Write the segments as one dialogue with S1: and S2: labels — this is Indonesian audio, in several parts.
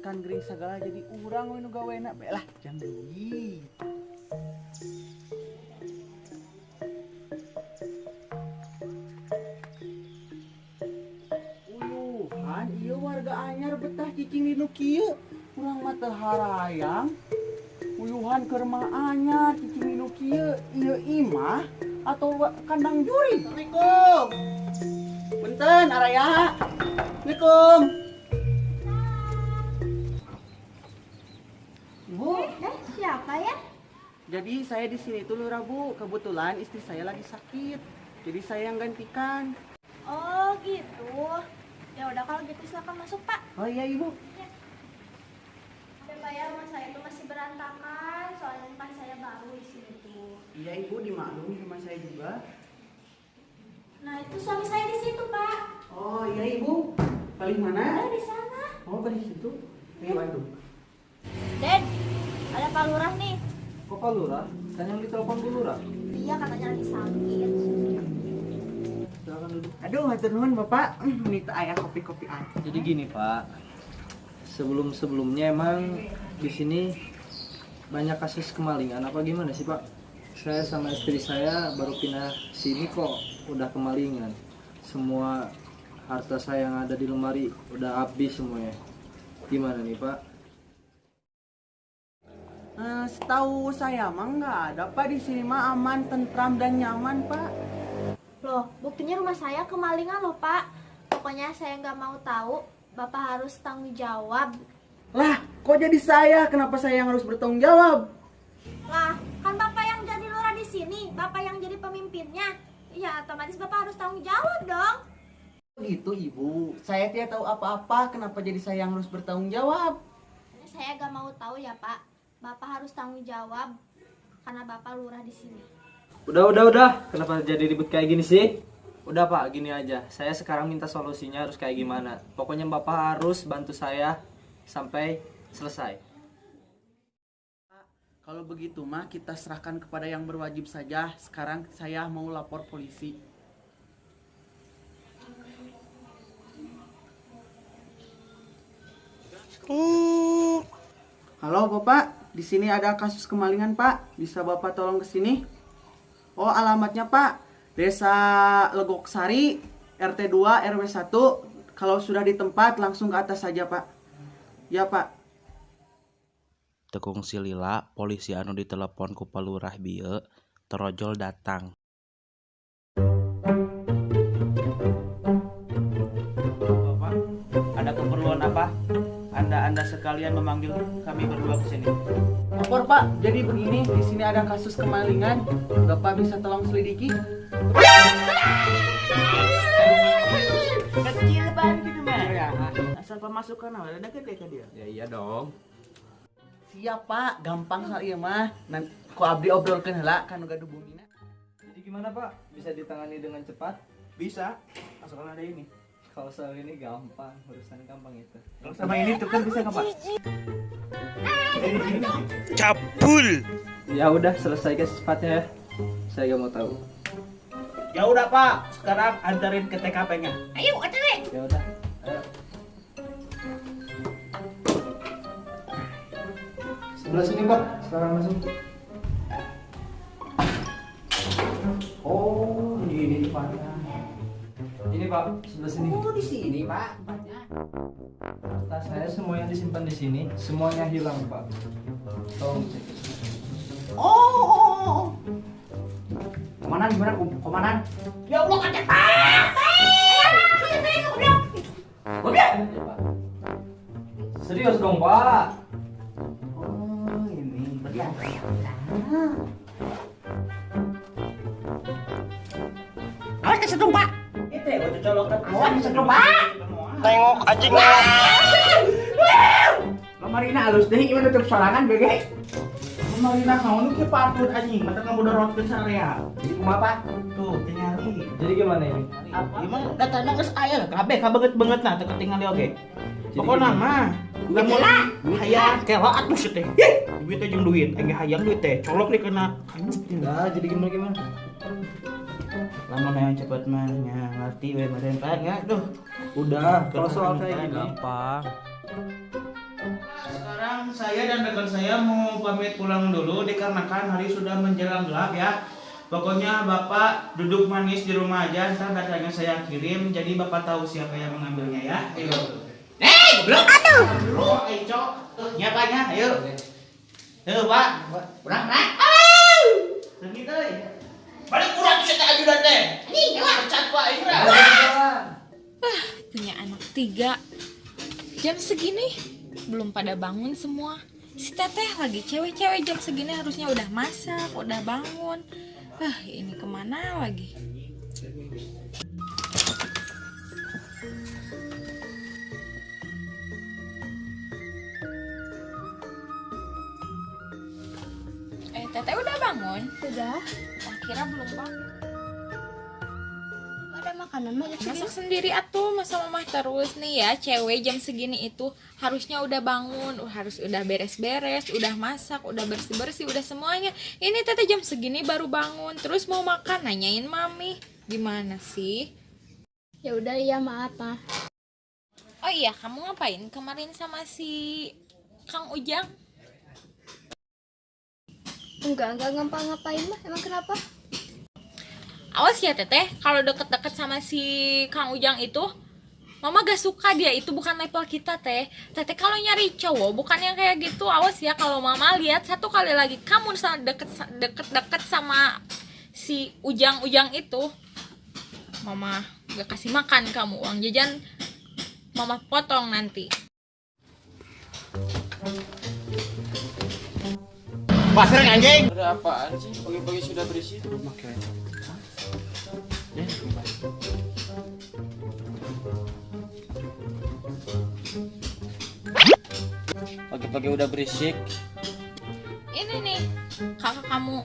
S1: kan gering segala jadi urang we nu gawena belah jang deui. Uyuhan ieu warga anyar betah cicing di nu kieu. Urang mah teu harayang. Uyuhan keur mah anyar cicing di nu kieu. Ieu imah atau kandang juri? Assalamualaikum. Punten araya. Assalamualaikum. Bu,
S2: Siapa ya?
S1: jadi saya di sini tuh Lurah Bu. Kebetulan istri saya lagi sakit. Jadi saya yang gantikan.
S2: Oh gitu. Ya udah kalau gitu silakan masuk Pak.
S1: Oh iya Ibu.
S2: Tapi Pak ya rumah saya tuh masih berantakan. Soalnya kan saya baru di sini tuh.
S1: Iya Ibu, dimaklumi sama saya juga.
S2: Nah itu suami saya di situ Pak.
S1: Oh iya Ibu. Paling mana?
S2: Ada di sana.
S1: Oh di situ. Di Bandung.
S2: Ded, ada Pak Lurah nih.
S1: Kok Pak Lurah? Kan yang ditelepon Bu Lurah.
S2: Dia katanya lagi sakit.
S1: Silakan duduk. Aduh, hatur nuhun Bapak. Ini teh aya kopi-kopi aja.
S3: Jadi gini Pak, sebelumnya emang di sini banyak kasus kemalingan apa gimana sih Pak? Saya sama istri saya baru pindah sini kok udah kemalingan. Semua harta saya yang ada di lemari udah habis semuanya. Gimana nih Pak?
S1: Setahu saya mah nggak ada Pak, di sini mah aman, tentram dan nyaman Pak.
S2: Loh, buktinya rumah saya kemalingan loh Pak. Pokoknya saya nggak mau tahu. Bapak harus tanggung jawab.
S1: Lah, kok jadi saya? Kenapa saya yang harus bertanggung jawab?
S2: Lah, kan Bapak yang jadi lurah di sini. Bapak yang jadi pemimpinnya. Ya, otomatis Bapak harus tanggung jawab dong.
S1: Gitu Ibu, saya tidak tahu apa-apa. Kenapa jadi saya yang harus bertanggung jawab?
S2: Saya gak mau tahu ya Pak. Bapak harus tanggung jawab karena Bapak lurah di sini.
S3: Udah. Kenapa jadi ribut kayak gini sih? Udah Pak, gini aja. Saya sekarang minta solusinya harus kayak gimana. Pokoknya Bapak harus bantu saya sampai selesai.
S1: Kalau begitu mah kita serahkan kepada yang berwajib saja. Sekarang saya mau lapor polisi. Halo Bapak, di sini ada kasus kemalingan Pak. Bisa Bapak tolong ke sini? Oh, alamatnya Pak, Desa Legok Sari, RT 2 RW 1. Kalau sudah di tempat langsung ke atas saja Pak. Ya Pak.
S4: Tekung silila polisi anu ditelepon ku palurah bieu terojol datang.
S3: Bapak, ada keperluan apa? Anda sekalian memanggil kami berdua ke sini.
S1: Lapor Pak, jadi begini, di sini ada kasus kemalingan. Bapak bisa tolong selidiki?
S5: Kecil banget gitu mah ya. Asal pemasukan awal ada gede ke dia.
S3: Ya iya dong.
S1: Siap Pak, gampang soal ieu mah. Nanti ku abdi obrolkeun heula kan gaduh bumina.
S3: Jadi gimana Pak? Bisa ditangani dengan cepat?
S5: Bisa. Asalkan ada ini.
S3: Kalau soal ini gampang, urusan gampang itu.
S5: Kalau sama ini tuh kan bisa nggak Pak?
S4: Cabul.
S3: Ya udah, selesaikan secepatnya ya. Saya gak mau tahu.
S5: Ya udah Pak, sekarang anterin ke TKP-nya. Ayo, anterin.
S3: Ya udah. Ayo. Sebelah sini Pak, sekarang masuk.
S1: Oh, ini tempatnya.
S3: Ini Pak, sebelah sini.
S1: Oh, di sini Pak tempatnya.
S3: Harta saya semua yang disimpan di sini, semuanya hilang Pak. Tolong cek.
S1: Oh. Komandan gimana komandan?
S5: Ya Allah, kan cepat.
S3: Ya, Pak. Serius dong Pak.
S1: Oh, ini.
S5: Awas ke situ Pak. Itu ya, gue colokan. Awas ke situ Pak.
S4: Tengok anjing.
S5: Marina halus deh, gimana tutup sorangan bege? Marina kamu nu patut anjing, mata kamu dorotkeun sarea. Jadi kumaha Pak? Tuh, tingali.
S3: Jadi gimana ini?
S5: Gimana datanya geus aya kabeh kabeget-beget nah teu ketingali oge. Pokona mah udah mulai hayang kela atuh teh. Duit teh jeung duit, engge hayang duit teh colok nih kena kanyut.
S3: Nah, jadi gimana?
S5: Lamun yang cepet mah nya ngerti we meren Pak ya tuh.
S3: Udah, kalau soal kayak gini
S4: Gampang.
S5: Kang, saya dan rekan saya mau pamit pulang dulu dikarenakan hari sudah menjelang gelap ya. Pokoknya Bapak duduk manis di rumah aja, ntar datanya saya kirim, jadi Bapak tahu siapa yang mengambilnya ya. Ayo. Goblok. Aduh. Ayo, Cok. Nyapanya, ayo. Ayo, Pak. Kurang, nak. Lagi teh. Balik kurang kita ajudan teh. Anjing, pecat Pak, ini.
S6: Punya anak 3. Jam segini belum pada bangun semua. Si Teteh lagi cewek-cewek jam segini harusnya udah masak, udah bangun. Ini kemana lagi? Teteh udah bangun?
S2: Udah.
S6: Kira belum bangun.
S2: Ada makanan mah
S6: Masak sendiri atuh, masa mamah terus nih ya. Cewek jam segini itu harusnya udah bangun, harus udah beres-beres, udah masak, udah bersih-bersih, udah semuanya. Ini Teteh jam segini baru bangun, terus mau makan nanyain mami. Gimana sih?
S2: Ya udah, iya maaf mah.
S6: Oh iya, kamu ngapain kemarin sama si Kang Ujang?
S2: Enggak ngapa-ngapain mah. Emang kenapa?
S6: Awas ya Teteh, kalau deket-deket sama si Kang Ujang itu, Mama gak suka. Dia itu bukan level kita Teteh kalau nyari cowok bukan yang kayak gitu. Awas ya kalau Mama lihat satu kali lagi kamu deket sama si Ujang itu, Mama gak kasih makan kamu. Uang jajan Mama potong nanti.
S5: Pasir anjing.
S3: Ada apaan sih? Pagi-pagi sudah berisik. Oke. Pagi-pagi udah berisik.
S6: Ini nih kakak kamu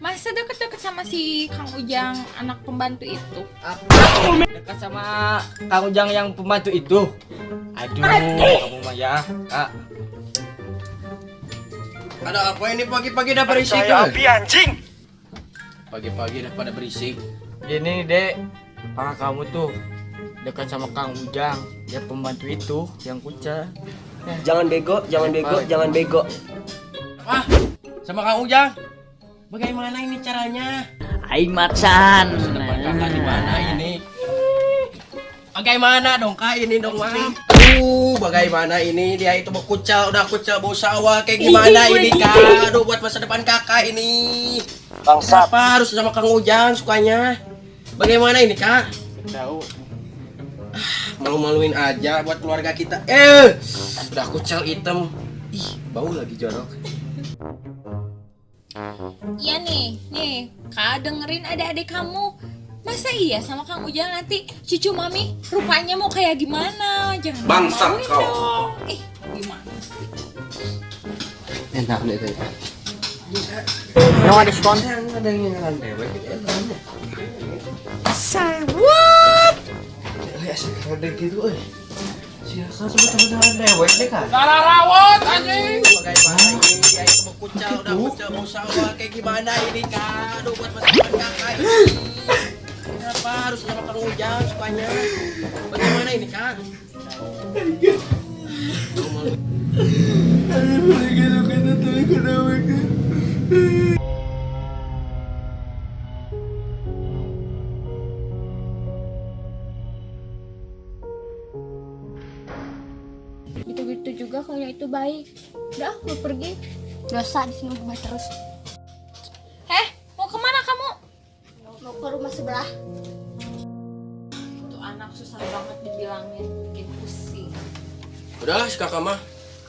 S6: masa deket-deket sama si Kang Ujang anak pembantu itu.
S3: Dekat sama Kang Ujang yang pembantu itu. Aduh, kamu mah ya, Kak. Ada apa ini pagi-pagi udah berisik?
S1: anjing.
S3: Pagi-pagi udah pada berisik.
S7: Ini dek, kakak kamu tuh dekat sama Kang Ujang, ya pembantu itu yang kuca.
S1: Jangan bego.
S3: Apa? Sama Kang Ujang? Bagaimana ini caranya?
S7: Aing macan.
S3: Depan kakak di mana ini? Bagaimana dong Kak ini dong Mang? Bagaimana ini dia itu udah kucal bau sawah kayak gimana ini Kak? Aduh buat masa depan kakak ini. Kenapa harus sama Kang Ujang sukanya? Bagaimana ini Kak?
S7: Tahu.
S3: Malu-maluin aja buat keluarga kita. Udah kucel hitam. Ih, bau lagi jorok.
S6: Iya nih Kak dengerin adik-adik kamu. Masa iya sama Kang Ujang nanti cucu mami rupanya mau kayak gimana? Jangan
S3: Bangsat
S6: malu-maluin
S3: kau.
S6: dong. Gimana sih?
S3: Enak deh tadi.
S7: Yang ada diskon.
S3: Ada yang ngelan dewek. Ya sekarang deh gitu siapa sebut-sebut dewek deh Kak.
S7: Rawat anjing.
S3: Bagaimana ini dia itu udah kucel mau sawah kayak gimana ini Kak? Aduh buat masa depan kakak ini. Kenapa harus sama Kang Ujang sukanya? Bagaimana ini Kak?
S2: Gitu-gitu juga kalau itu baik. Udah, mau pergi. Dosa di sini rumah terus.
S6: Mau kemana kamu?
S2: Mau ke rumah sebelah.
S6: Tuh anak susah banget dibilangin, bikin pusing.
S3: Udah si kakak mah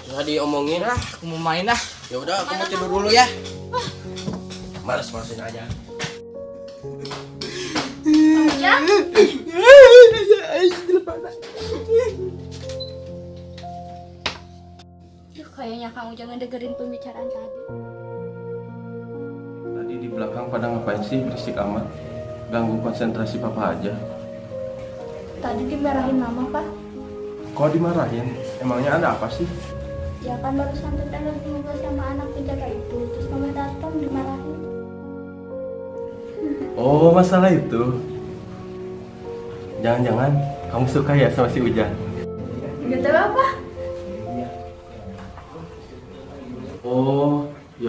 S3: udah diomongin.
S7: Aku mau main lah.
S3: Ya udah aku mau tidur dulu ya. Males-malesin aja.
S2: Kayaknya Kang Ujang dengerin pembicaraan tadi.
S8: Tadi di belakang pada ngapain sih berisik amat? Ganggu konsentrasi papa aja.
S2: Tadi dimarahin mama, Pak.
S8: Kok dimarahin? Emangnya ada apa sih?
S2: Ya kan barusan Teteh lagi ngobrol sama anak penjaga itu. Terus mama datang dimarahin.
S8: Oh, masalah itu. Jangan-jangan kamu suka ya sama si Ujang?
S2: Gak tahu apa.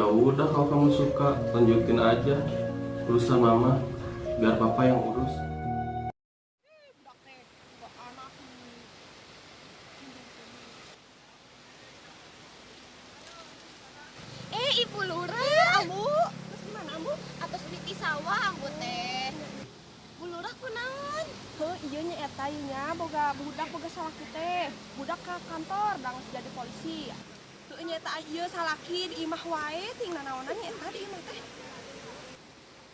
S8: Ya udah kalau kamu suka lanjutin aja urusan mama, biar papa yang urus.
S2: Ibu Lurah. Ambu. Terus gimana, Ambu? Atos di sawah, Ambu teh. Bu Lurah kunaon?
S9: Heuh, ieu nya eta ieu nya boga budak boga salaki teh. Budak ka kantor dang jadi polisi. Teu nya eta ieu salaki di imah wae ting nanaonan nya eta di imah teh.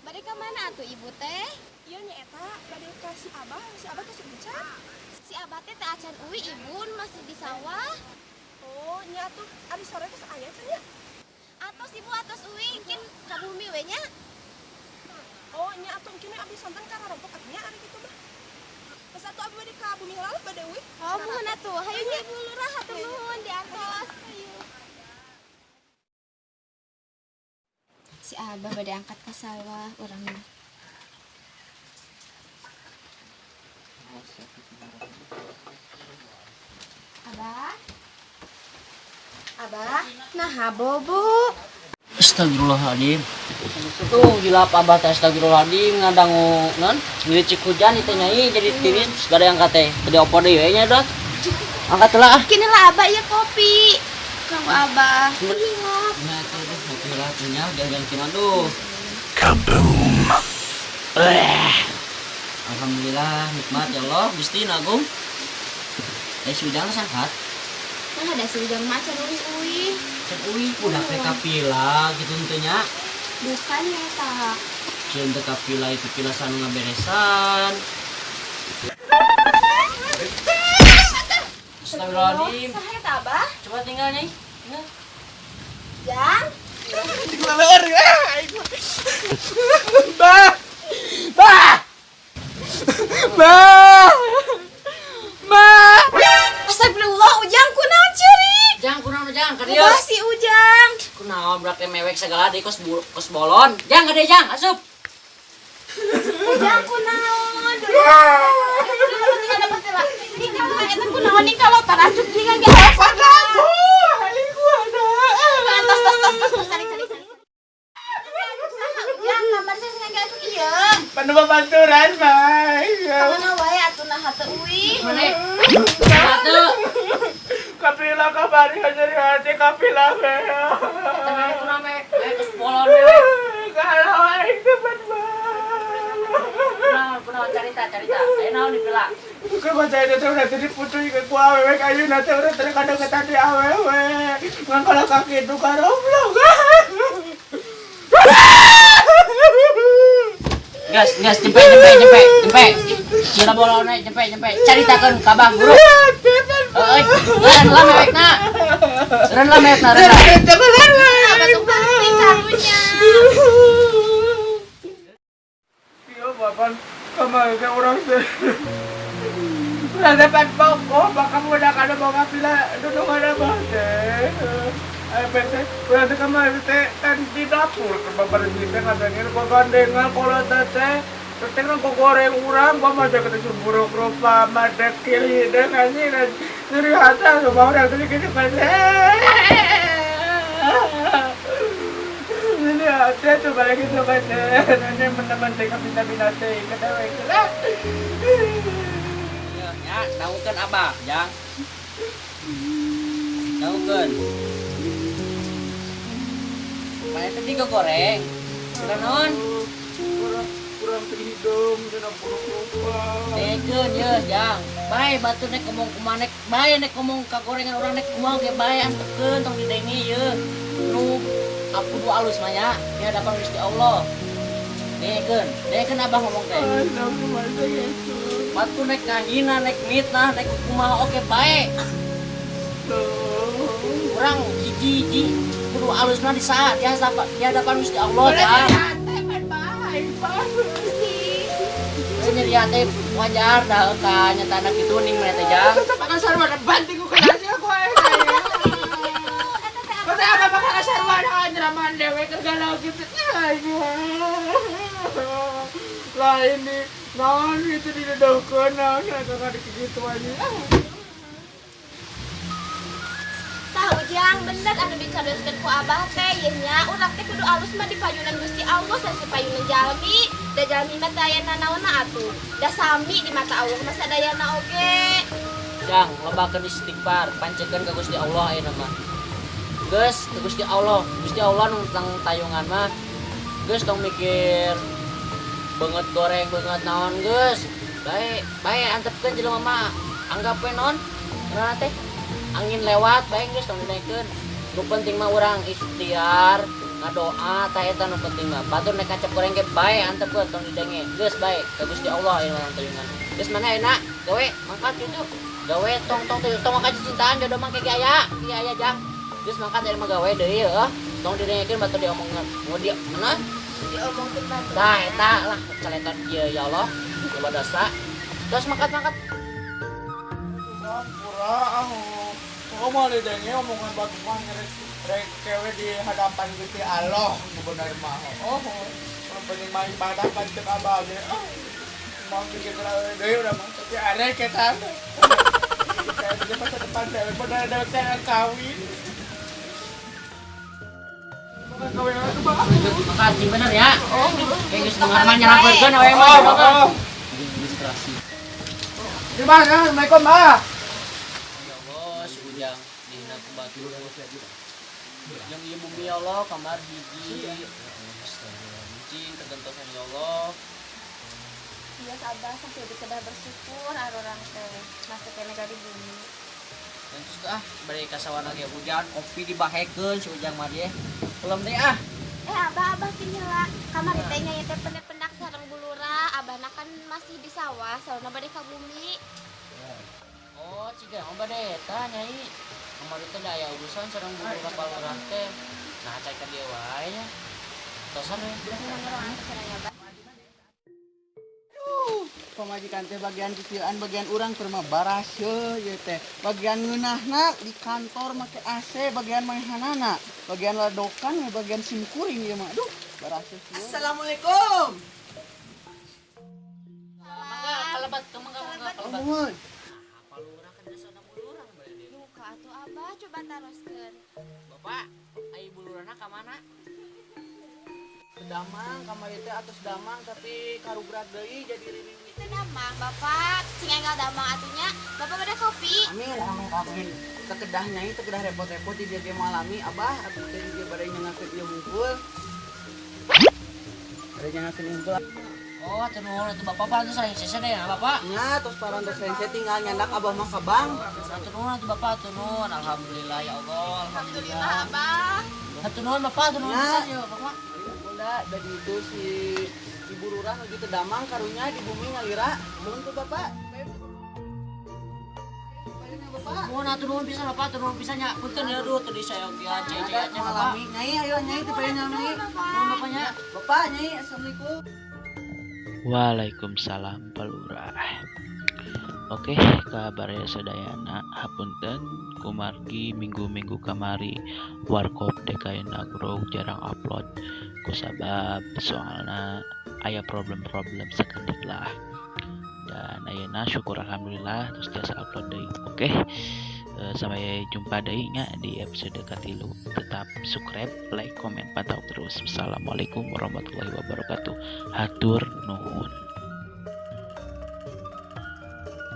S2: Bade ka mana atuh Ibu teh?
S9: Ieu nya eta bade ka si Abah teh Ucan.
S2: Si Abah teh teh acan uwi Ibun masih di sawah.
S9: Oh, nya atuh ari sore teh aya can nya.
S2: Atos Ibu atos uwi mungkin ka bumi we nya.
S9: Oh, nya atuh engke abdi sonten ka rarompok atunya ari kitu mah. Pas atuh abdi bade ka bumi heula bade uwi.
S2: Oh, muhun atuh. Hayu nya Ibu Lurah hatur nuhun diantos. Hayu. Si Abah bade angkat ke sawah urang mah. Abah? Abah? Nah, bobo.
S7: Astagfirullahaladzim. Tuh gila abah teh astagfirullahaladzim ngadangu non ngiricik hujan itu nyai jadi tiris gak ada yang kate tadi opo deh nya dah angkat lah
S2: Kini lah Abah ya kopi. Kang Abah. Ingat.
S7: nah itu kopi lah punya jangan cuma tuh alhamdulillah nikmat ya Allah Gusti Agung sudah sangkat
S2: Nah, ada sujang macan uwi.
S7: cek uwi udah kayak kapila gitu tentunya
S2: Bukan ya, tak.
S7: cek teu kapila itu pilasan ngaberesan Astagfirullahaladzim.
S2: Saha eta Abah?
S7: Coba tinggal nyai.
S2: Jang. Astagfirullah, Ujang kunaon ceurik?
S7: Jang kunaon jang ka dieu.
S2: Wah si Ujang.
S7: Kunaon berarti mewek segala di kos bolon. Jang ka dieu jang asup.
S2: Ujang kunaon? Ini kalau eta kunaon nih kalau paracuk jeung ge apa kamu? Hari gua ada. Tos cari. Ujang gambar teh sengaja atuh ieu.
S5: Panu babaturan, Bay.
S2: Kamana wae atuh nah hateu uwi.
S7: Mana? Satu.
S5: Kapila kabari hajari hati kapila be.
S7: Tapi kunaon mewek kos bolon mewek.
S5: Kalau aing teman
S7: Kunaon carita. Ayo naon dipila.
S5: Bukan baca itu teh udah tadi putri ke gua wewe kayu nanti udah tadi kadang ketadi awewe. Ngan kalau kaki itu karoblok.
S7: Gas jempe. Cina bolonnya jempe. Caritakeun ka Abah guru. Euy, ren mewekna. Ren.
S2: Apa tuh pasti karunya?
S5: Iya bapak kemarin ke orang teh. Udah dapat pokok bakal udah kada bawa pila duduk ada bahasa. Teh udah teh kemarin teh kan di dapur ke bapak kita katanya kok gandengan kalau teh teh kan kok goreng urang gua mah jaga teh buruk rupa mada kiri dan anjing dari hata coba orang tadi kita kan ini ada coba lagi coba teh nanti teman-teman teh kapita teh kada we
S7: Ya, tahukeun Abah, Jang. Tahukeun. Mana tadi goreng. Sudah non.
S5: kurang terhidung dan buruk rupa.
S7: Tekeun ye, Jang. Bae batu nek ngomong kumaha nek bae nek ngomong ka gorengan urang nek kumaha ge bae antepkeun tong didengi ye. Nu kudu alus mah ya, di hadapan Gusti Allah. Dekeun Abah ngomong teh. Batu nek ngahina, nek mitnah, nek kumaha oke bae. Urang hiji-hiji kudu alusna di saat di hadapan Gusti Allah, Jang. Nyeri hati wajar dah ka nyata anak itu ning mana teh Jang.
S5: Pakai sarwa banting ku kana sia ku ae. Kata apa pakai sarwa nyeraman dewe keur galau kitu. Lah ini naon itu dideukeun naon kada kitu aja.
S2: Tah Ujang bener anu dicadoskeun ku Abah teh ieu nya urang teh kudu alus mah di payunan Gusti Allah sareng payunan jalmi. Da jalmi mah teh aya nanaonna atuh. Da sami di mata Allah mah sadayana oge.
S7: Jang, lobakeun istighfar, pancekeun ka Gusti Allah ayeuna mah. Geus, ke Gusti Allah nu tentang tayungan mah. Geus tong mikir banget goreng, banget naon geus. Bae antepkeun jelema mah. Anggap we naon? Karena teh angin lewat bae geus tong dinaikeun. Nu penting mah urang ikhtiar, ngadoa tah eta nu penting mah. Batur nek kacep goreng ge bae antepkeun tong didenge. Geus bae ka Gusti Allah ayeuna mah tayungan. Geus mana enak? Gawe mangkat kitu. Gawe tong maka cintaan jodoh mah kege aya Jang. Geus mangkat ayeuna mah gawe deui heuh. Tong didengekeun batur diomongkeun. Mau dia mana?
S2: Diomongkeun batur.
S7: Tah eta lah caletan ieu ya Allah. Loba dosa. Terus mangkat.
S1: Pura mau didenge omongan batu mah rek kewe di hadapan Gusti Allah bener mah. Penting mah ibadah kan cek Abah ge. Mau bikin deui udah mah tapi arek eta. Kayak di masa depan dewe bener dewe kawin. Kawin atuh Bang.
S7: Makasih bener ya. Kayak geus mengarman nyerangkeun we mah. Administrasi.
S1: Gimana? Assalamualaikum, Mbak.
S7: Ujang dina ku batu yang ieu bumi ya Allah kamar hiji cing kegentosan ya Allah.
S2: Iya Abah sampai di kedah bersyukur arurang teh masuk ke negara di bumi.
S7: Dan terus bari kasawana ge hujan kopi dibahekeun si Ujang mah dia. Belum teh
S2: Abah kinyela kamar teh nya teh pendak sareng bulura. Abahna kan masih di sawah, saurna bade ka bumi.
S7: Oh, ciga mah bade eta nyai. Kamar teh da aya urusan sareng bulura palurah teh. Nah, cai ka dieu wae nya. Tosan we.
S1: Pamajikan teh bagian kecilان bagian urang keur mah baras ye teh. Bagian ngeunahna di kantor make AC, bagian manehanana, bagian ladokan, bagian simkuring ye mah. Aduh, baras ye. Assalamualaikum.
S7: Mangga kalebat mangga.
S1: Nuhun.
S7: Palurah kan desana bulurang bade dia.
S2: Luka atuh Abah coba taroskeun.
S7: Bapak, ai bulurana ka mana?
S1: Damang kamar teh atas damang tapi karugrat deui jadi riring.
S2: Teu damang Bapak, cing enggal damang atunya. Bapak bade kopi.
S1: Amin. Teu kedah nyai, teu kedah repot-repot di dia malami Abah atuh teh dia bade nyangakeun ieu hungkul. Bade nyangakeun hungkul.
S7: Oh, atuh nuhun atuh Bapak parantos saling sesen ya Bapak.
S1: Nya tos parantos saya tinggal nyandak Abah mah ka bank.
S7: Atuh nuhun atuh Bapak, atuh nuhun. Alhamdulillah ya Allah, alhamdulillah.
S2: Abah.
S7: Atuh nuhun Bapak, atuh nuhun pisan ya Bapak.
S1: Bunda dari itu si Ibu Lurah lagi terdamang karunya di bumi ngalira. Nuhun tuh Bapak.
S7: Nuhun atuh nuhun pisan Bapak, atuh nuhun pisan nya. Punten ya aduh tadi saya oge aja Bapak.
S1: Ngalami nyai ayo nyai teu payah nyai.
S7: Nuhun Bapaknya.
S1: Bapak nyai assalamualaikum.
S4: Waalaikumsalam Palurah. Oke, kabarnya sadayana hapunten kumargi minggu-minggu kamari warkop DKI Nagro jarang upload kusabab soalna aya problem-problem sekendik lah. Dan ayeuna syukur alhamdulillah terus biasa upload deui. Oke. Sampai jumpa deui nya di episode katilu. Tetap subscribe, like, komen, pantau terus. Assalamualaikum warahmatullahi wabarakatuh. Hatur nuhun.